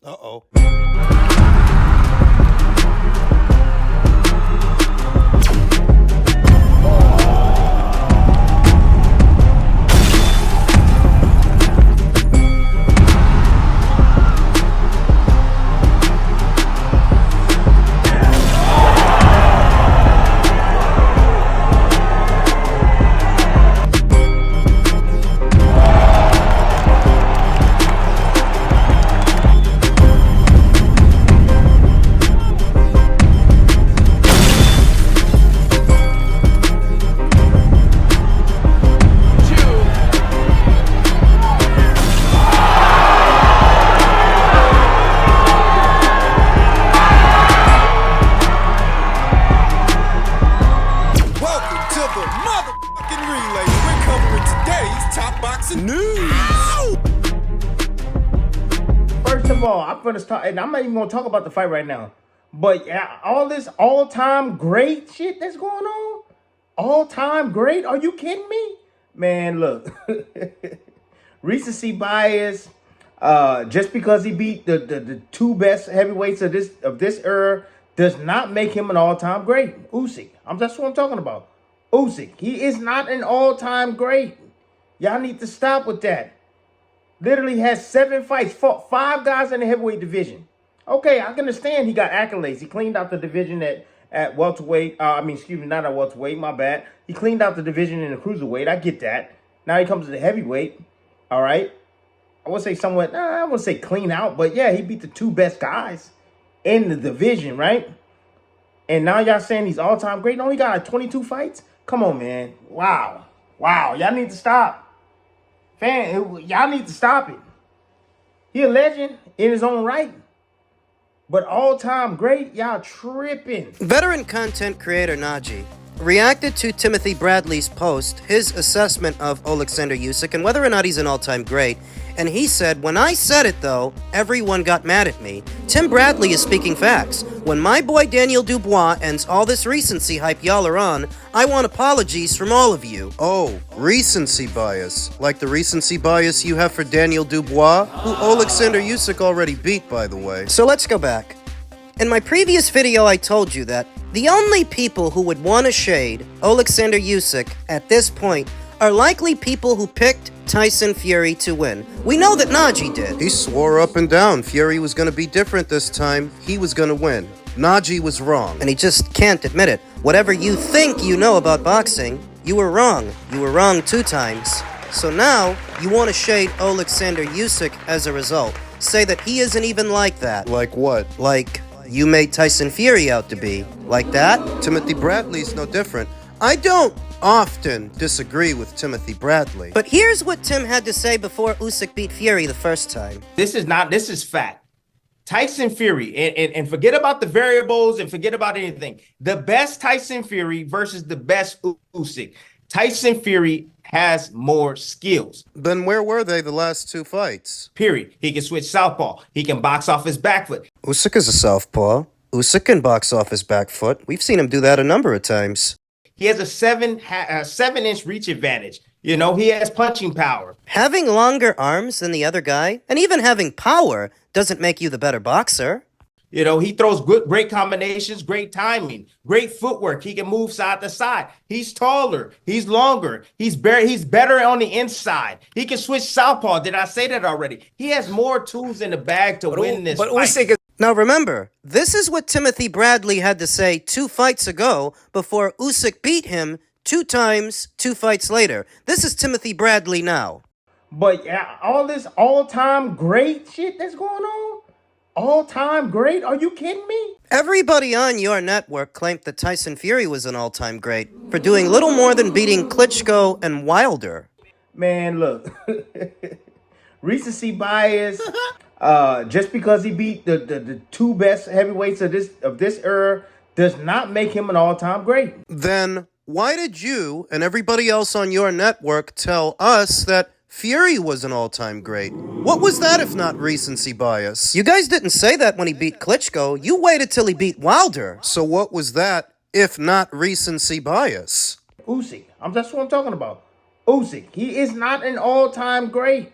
Uh-oh. Welcome to the motherfucking relay. We're covering today's top boxing news. First of all, I'm gonna start, and I'm not even gonna talk about the fight right now. But yeah, all this all-time great shit that's going on, all-time great. Are you kidding me, man? Look, recency bias. Just because he beat the two best heavyweights of this era does not make him an all-time great. Usyk, that's what I'm talking about. Usyk, he is not an all-time great. Y'all need to stop with that. Literally has 7 fights, fought 5 guys in the heavyweight division. Okay, I can understand he got accolades. He cleaned out the division at welterweight. Excuse me, not at welterweight, my bad. He cleaned out the division in the cruiserweight. I get that. Now he comes to the heavyweight. All right. I would say somewhat, I wouldn't say clean out, but yeah, he beat the 2 best guys in the division, right? And now y'all saying he's all-time great. No, he got like 22 fights? Come on, man. Wow. Y'all need to stop. Y'all need to stop it. He a legend in his own right. But all-time great, y'all tripping. Veteran content creator Najee reacted to Timothy Bradley's post, his assessment of Oleksandr Usyk and whether or not he's an all-time great, and he said, "When I said it though, everyone got mad at me. Tim Bradley is speaking facts. When my boy Daniel Dubois ends all this recency hype y'all are on, I want apologies from all of you." Oh, recency bias. Like the recency bias you have for Daniel Dubois, who Oleksandr Usyk already beat, by the way. So let's go back. In my previous video, I told you that the only people who would want to shade Oleksandr Usyk at this point are likely people who picked Tyson Fury to win. We know that Najee did. He swore up and down Fury was going to be different this time. He was going to win. Najee was wrong. And he just can't admit it. Whatever you think you know about boxing, you were wrong. You were wrong 2 times. So now, you want to shade Oleksandr Usyk as a result. Say that he isn't even like that. Like what? Like you made Tyson Fury out to be. Like that? Timothy Bradley's no different. I don't often disagree with Timothy Bradley. But here's what Tim had to say before Usyk beat Fury the first time. This is fact. Tyson Fury, and forget about the variables and forget about anything. The best Tyson Fury versus the best Usyk. Tyson Fury has more skills. Then where were they the last 2 fights? Period. He can switch southpaw. He can box off his back foot. Usyk is a southpaw. Usyk can box off his back foot. We've seen him do that a number of times. He has a 7-inch reach advantage. You know, he has punching power. Having longer arms than the other guy, and even having power, doesn't make you the better boxer. You know, he throws great combinations, great timing, great footwork. He can move side to side. He's taller. He's longer. He's better on the inside. He can switch southpaw. Did I say that already? He has more tools in the bag to win this fight. Now remember, this is what Timothy Bradley had to say 2 fights ago before Usyk beat him 2 times 2 fights later. This is Timothy Bradley now. But yeah, all this all-time great shit that's going on, all-time great? Are you kidding me? Everybody on your network claimed that Tyson Fury was an all-time great for doing little more than beating Klitschko and Wilder. Man, look. Recency bias. Just because he beat the 2 best heavyweights of this era does not make him an all-time great. Then why did you and everybody else on your network tell us that Fury was an all-time great? What was that if not recency bias? You guys didn't say that when he beat Klitschko. You waited till he beat Wilder. So what was that if not recency bias? Usyk. That's what I'm talking about. Usyk. He is not an all-time great.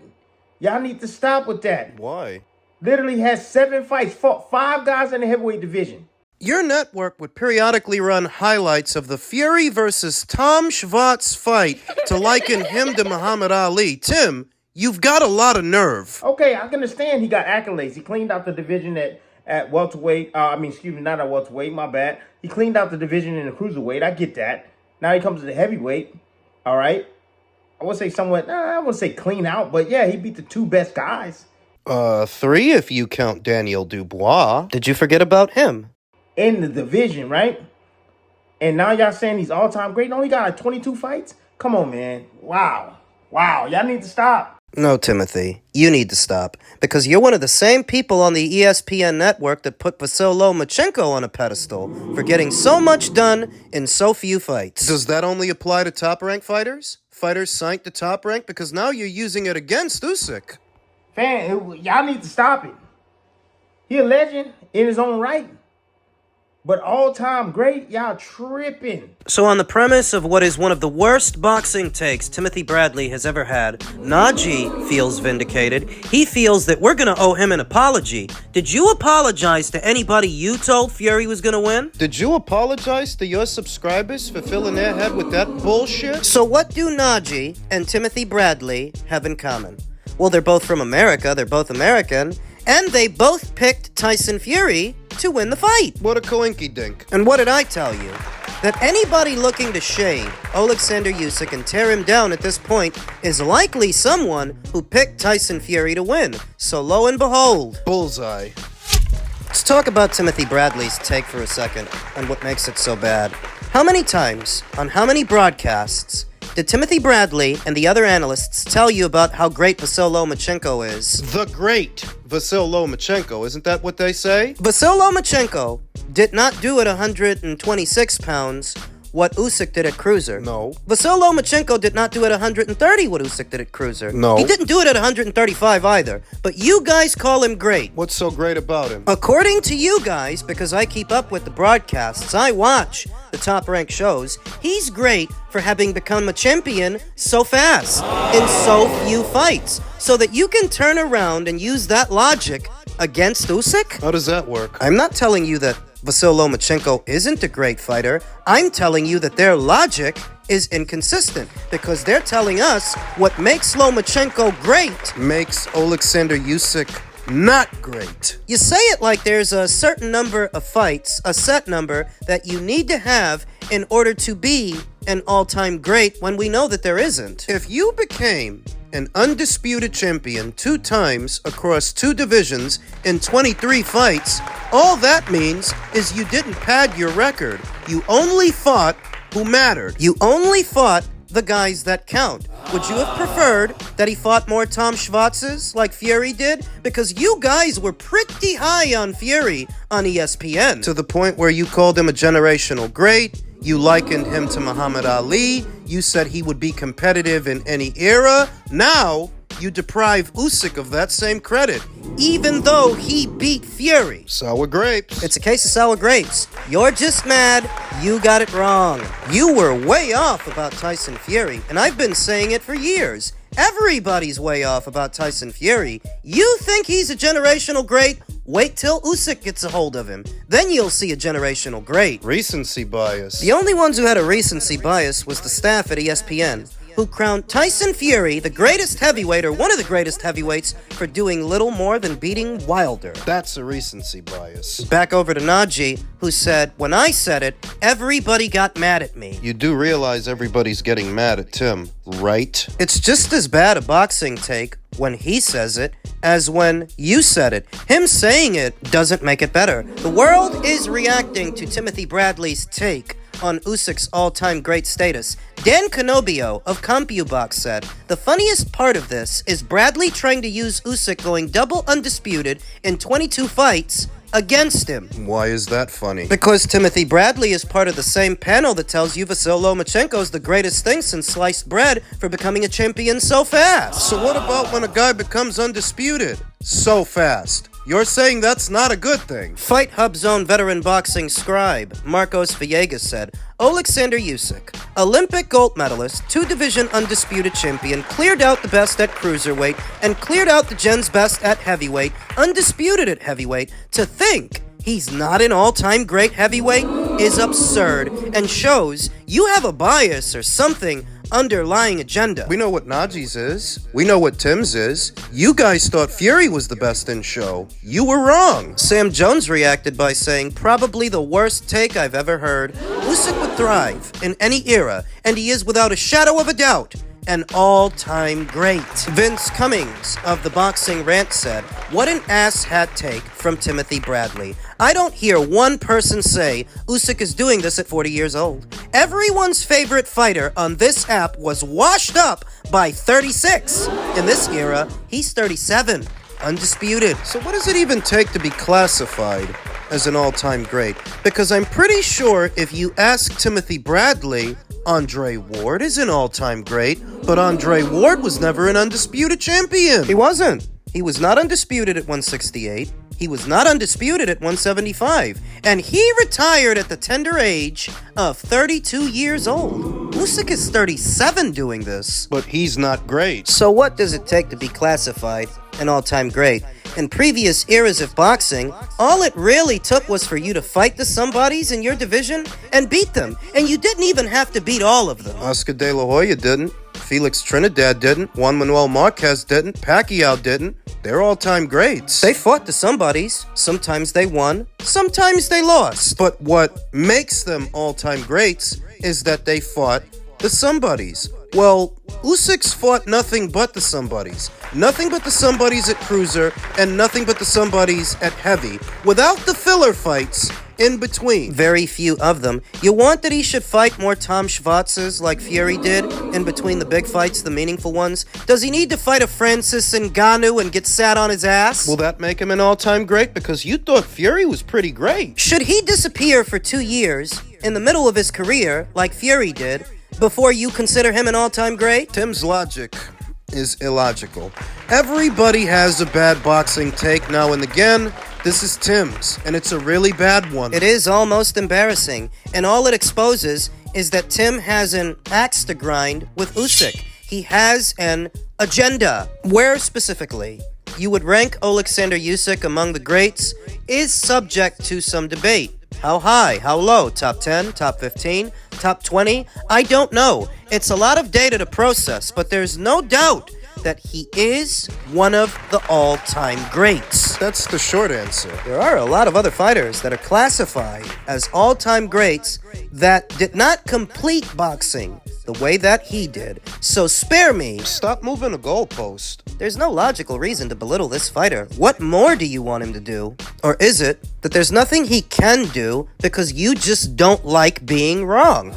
Y'all need to stop with that. Why? Literally has 7 fights, fought 5 guys in the heavyweight division. Your network would periodically run highlights of the Fury versus Tom Schwartz fight to liken him to Muhammad Ali. Tim, you've got a lot of nerve. Okay, I can understand he got accolades. He cleaned out the division at welterweight. Not at welterweight, my bad. He cleaned out the division in the cruiserweight. I get that. Now he comes to the heavyweight. All right. I would say somewhat, I wouldn't say clean out, but yeah, he beat the 2 best guys. 3 if you count Daniel Dubois. Did you forget about him? In the division, right? And now y'all saying he's all-time great. No, he got like 22 fights? Come on, man. Wow. Y'all need to stop. No, Timothy, you need to stop, because you're one of the same people on the ESPN network that put Vasyl Lomachenko on a pedestal for getting so much done in so few fights. Does that only apply to top-ranked fighters? Fighters signed to top rank? Because now you're using it against Usyk. Y'all need to stop it. He a legend in his own right. But all-time great, y'all tripping. So on the premise of what is one of the worst boxing takes Timothy Bradley has ever had, Najee feels vindicated. He feels that we're going to owe him an apology. Did you apologize to anybody you told Fury was going to win? Did you apologize to your subscribers for filling their head with that bullshit? So what do Najee and Timothy Bradley have in common? Well, they're both from America, they're both American, and they both picked Tyson Fury to win the fight. What a coinky-dink. And what did I tell you? That anybody looking to shade Oleksandr Usyk and tear him down at this point is likely someone who picked Tyson Fury to win. So lo and behold. Bullseye. Let's talk about Timothy Bradley's take for a second and what makes it so bad. How many times, on how many broadcasts, did Timothy Bradley and the other analysts tell you about how great Vasyl Lomachenko is? The great Vasyl Lomachenko, isn't that what they say? Vasyl Lomachenko did not do at 126 pounds what Usyk did at cruiser. No. Vasyl Lomachenko did not do at 130 what Usyk did at cruiser. No. He didn't do it at 135 either. But you guys call him great. What's so great about him? According to you guys, because I keep up with the broadcasts, I watch the top-ranked shows, he's great for having become a champion so fast in so few fights. So that you can turn around and use that logic against Usyk? How does that work? I'm not telling you that Vasyl Lomachenko isn't a great fighter. I'm telling you that their logic is inconsistent because they're telling us what makes Lomachenko great makes Oleksandr Usyk not great. You say it like there's a certain number of fights, a set number, that you need to have in order to be an all-time great when we know that there isn't. If you became an undisputed champion 2 times across 2 divisions in 23 fights, all that means is you didn't pad your record. You only fought who mattered. You only fought the guys that count. Would you have preferred that he fought more Tom Schwarzes like Fury did? Because you guys were pretty high on Fury on ESPN. To the point where you called him a generational great, you likened him to Muhammad Ali, you said he would be competitive in any era. Now, you deprive Usyk of that same credit, even though he beat Fury. Sour grapes. It's a case of sour grapes. You're just mad you got it wrong. You were way off about Tyson Fury, and I've been saying it for years. Everybody's way off about Tyson Fury. You think he's a generational great? Wait till Usyk gets a hold of him. Then you'll see a generational great. Recency bias. The only ones who had a recency bias was the staff at ESPN, who crowned Tyson Fury the greatest heavyweight, or one of the greatest heavyweights, for doing little more than beating Wilder. That's a recency bias. Back over to Najee, who said, when I said it, everybody got mad at me. You do realize everybody's getting mad at Tim, right? It's just as bad a boxing take when he says it as when you said it. Him saying it doesn't make it better. The world is reacting to Timothy Bradley's take on Usyk's all-time great status. Dan Canobio of CompuBox said, the funniest part of this is Bradley trying to use Usyk going double undisputed in 22 fights against him. Why is that funny? Because Timothy Bradley is part of the same panel that tells you Vasyl Lomachenko is the greatest thing since sliced bread for becoming a champion so fast. So what about when a guy becomes undisputed so fast? You're saying that's not a good thing. Fight Hub Zone veteran boxing scribe Marcos Villegas said, Oleksandr Usyk, Olympic gold medalist, two-division undisputed champion, cleared out the best at cruiserweight, and cleared out the Gen's best at heavyweight, undisputed at heavyweight. To think he's not an all-time great heavyweight is absurd and shows you have a bias or something underlying agenda. We know what Najee's is. We know what Tim's is. You guys thought Fury was the best in show. You were wrong. Sam Jones reacted by saying, probably the worst take I've ever heard. Usyk would thrive in any era, and he is without a shadow of a doubt an all-time great. Vince Cummings of the Boxing Rant said, what an ass-hat take from Timothy Bradley. I don't hear one person say Usyk is doing this at 40 years old. Everyone's favorite fighter on this app was washed up by 36. In this era, he's 37. Undisputed. So what does it even take to be classified as an all-time great? Because I'm pretty sure if you ask Timothy Bradley, Andre Ward is an all-time great, but Andre Ward was never an undisputed champion. He wasn't. He was not undisputed at 168. He was not undisputed at 175. And he retired at the tender age of 32 years old. Usyk is 37 doing this. But he's not great. So what does it take to be classified an all-time great? In previous eras of boxing, all it really took was for you to fight the somebodies in your division and beat them. And you didn't even have to beat all of them. Oscar De La Hoya didn't. Felix Trinidad didn't. Juan Manuel Marquez didn't. Pacquiao didn't. They're all-time greats. They fought the somebodies. Sometimes they won. Sometimes they lost. But what makes them all-time greats is that they fought the somebodies. Well, Usyk's fought nothing but the somebodies. Nothing but the somebodies at cruiser, and nothing but the somebodies at heavy, without the filler fights in between. Very few of them. You want that he should fight more Tom Schwarzes like Fury did, in between the big fights, the meaningful ones? Does he need to fight a Francis Ngannou and get sat on his ass? Will that make him an all-time great? Because you thought Fury was pretty great. Should he disappear for 2 years, in the middle of his career, like Fury did, before you consider him an all-time great? Tim's logic is illogical. Everybody has a bad boxing take now and again. This is Tim's, and it's a really bad one. It is almost embarrassing, and all it exposes is that Tim has an axe to grind with Usyk. He has an agenda. Where specifically you would rank Oleksandr Usyk among the greats is subject to some debate. How high? How low? Top 10? Top 15? Top 20? I don't know. It's a lot of data to process, but there's no doubt that he is one of the all-time greats. That's the short answer. There are a lot of other fighters that are classified as all-time greats that did not complete boxing the way that he did. So spare me. Stop moving the goalpost. There's no logical reason to belittle this fighter. What more do you want him to do? Or is it that there's nothing he can do because you just don't like being wrong?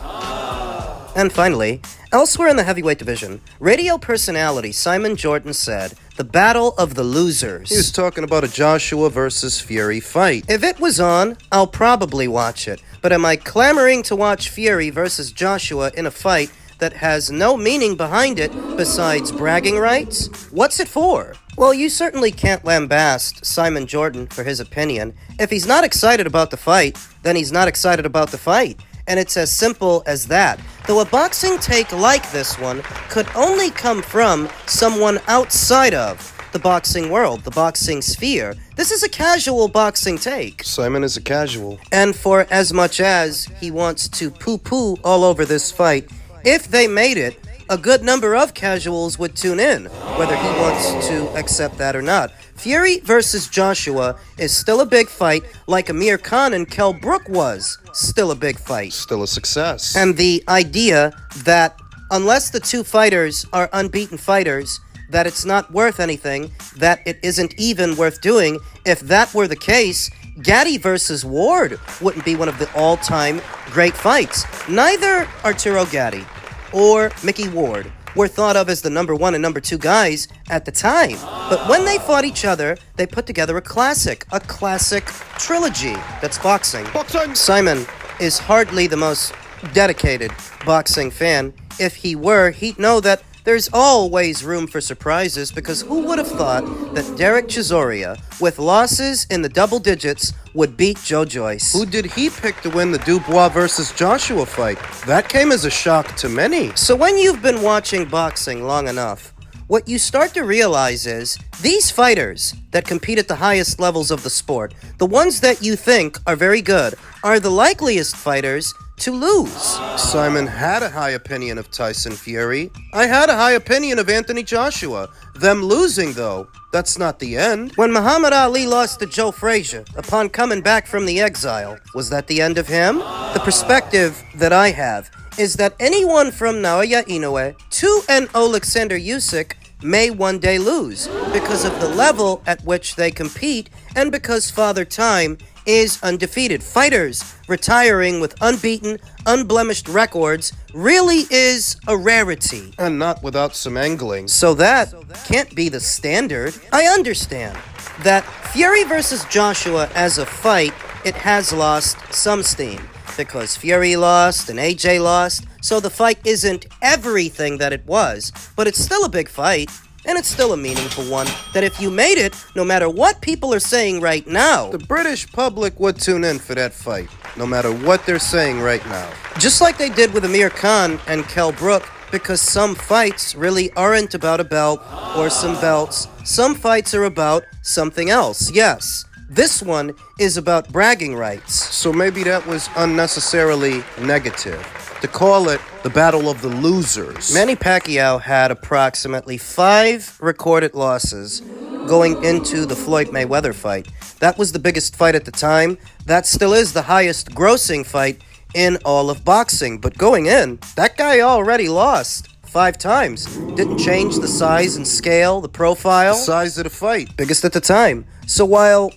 And finally, elsewhere in the heavyweight division, radio personality Simon Jordan said, the battle of the losers. He was talking about a Joshua versus Fury fight. If it was on, I'll probably watch it. But am I clamoring to watch Fury versus Joshua in a fight that has no meaning behind it besides bragging rights? What's it for? Well, you certainly can't lambaste Simon Jordan for his opinion. If he's not excited about the fight, then he's not excited about the fight. And it's as simple as that. Though a boxing take like this one could only come from someone outside of the boxing world, the boxing sphere. This is a casual boxing take. Simon is a casual. And for as much as he wants to poo-poo all over this fight, if they made it, a good number of casuals would tune in, whether he wants to accept that or not. Fury versus Joshua is still a big fight, like Amir Khan and Kell Brook was still a big fight. Still a success. And the idea that unless the two fighters are unbeaten fighters, that it's not worth anything, that it isn't even worth doing, if that were the case, Gatti versus Ward wouldn't be one of the all-time great fights. Neither Arturo Gatti or Mickey Ward were thought of as the number one and number two guys at the time. But when they fought each other, they put together a classic trilogy. That's boxing. Simon is hardly the most dedicated boxing fan. If he were, he'd know that There's always room for surprises because who would have thought that Derek Chisora, with losses in the double digits, would beat Joe Joyce? Who did he pick to win the Dubois versus Joshua fight? That came as a shock to many. So when you've been watching boxing long enough, what you start to realize is these fighters that compete at the highest levels of the sport, the ones that you think are very good, are the likeliest fighters to lose. Simon had a high opinion of Tyson Fury. I had a high opinion of Anthony Joshua. Them losing, though, that's not the end. When Muhammad Ali lost to Joe Frazier upon coming back from the exile, was that the end of him? The perspective that I have is that anyone from Naoya Inoue to an Oleksandr Usyk may one day lose because of the level at which they compete and because Father Time is undefeated. Fighters retiring with unbeaten, unblemished records really is a rarity. And not without some angling. So that can't be the standard. I understand that Fury versus Joshua as a fight, it has lost some steam because Fury lost and AJ lost, so the fight isn't everything that it was, but it's still a big fight. And it's still a meaningful one, that if you made it, no matter what people are saying right now, The British public would tune in for that fight, no matter what they're saying right now. just like they did with Amir Khan and Kell Brook, because some fights really aren't about a belt or some belts. Some fights are about something else. Yes, this one is about bragging rights. So maybe that was unnecessarily negative. To call it the Battle of the Losers. Manny Pacquiao had approximately 5 recorded losses going into the Floyd Mayweather fight. That was the biggest fight at the time. That still is the highest grossing fight in all of boxing. But going in, that guy already lost 5 times. Didn't change the size and scale, the profile. Size of the fight. Biggest at the time. So while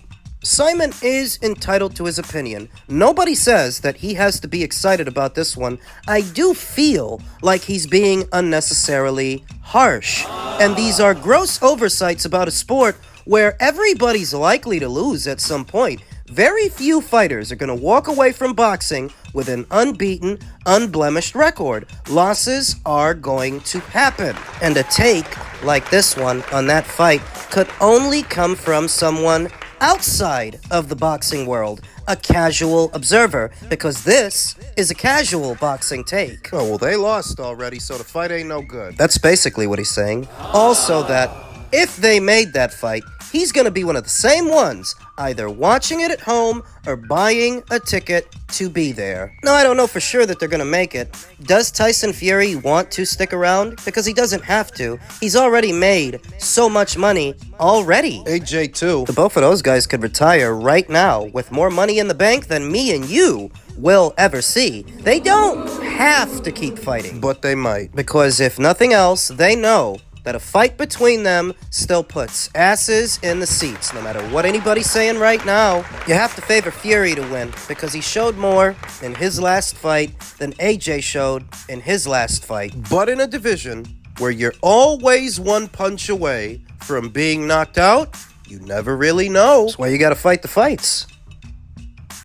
Simon is entitled to his opinion, nobody says that he has to be excited about this one. I do feel like he's being unnecessarily harsh. And these are gross oversights about a sport where everybody's likely to lose at some point. Very few fighters are going to walk away from boxing with an unbeaten, unblemished record. Losses are going to happen. And a take like this one on that fight could only come from someone outside of the boxing world, a casual observer, because this is a casual boxing take. Oh, well, they lost already, so the fight ain't no good. That's basically what he's saying. Also that if they made that fight, he's going to be one of the same ones, either watching it at home or buying a ticket to be there. Now, I don't know for sure that they're going to make it. Does Tyson Fury want to stick around? Because he doesn't have to. He's already made so much money already. AJ too. The both of those guys could retire right now with more money in the bank than me and you will ever see. They don't have to keep fighting. But they might. Because if nothing else, they know that a fight between them still puts asses in the seats, no matter what anybody's saying right now. You have to favor Fury to win, because he showed more in his last fight than AJ showed in his last fight. But in a division where you're always one punch away from being knocked out, you never really know. That's why you gotta fight the fights.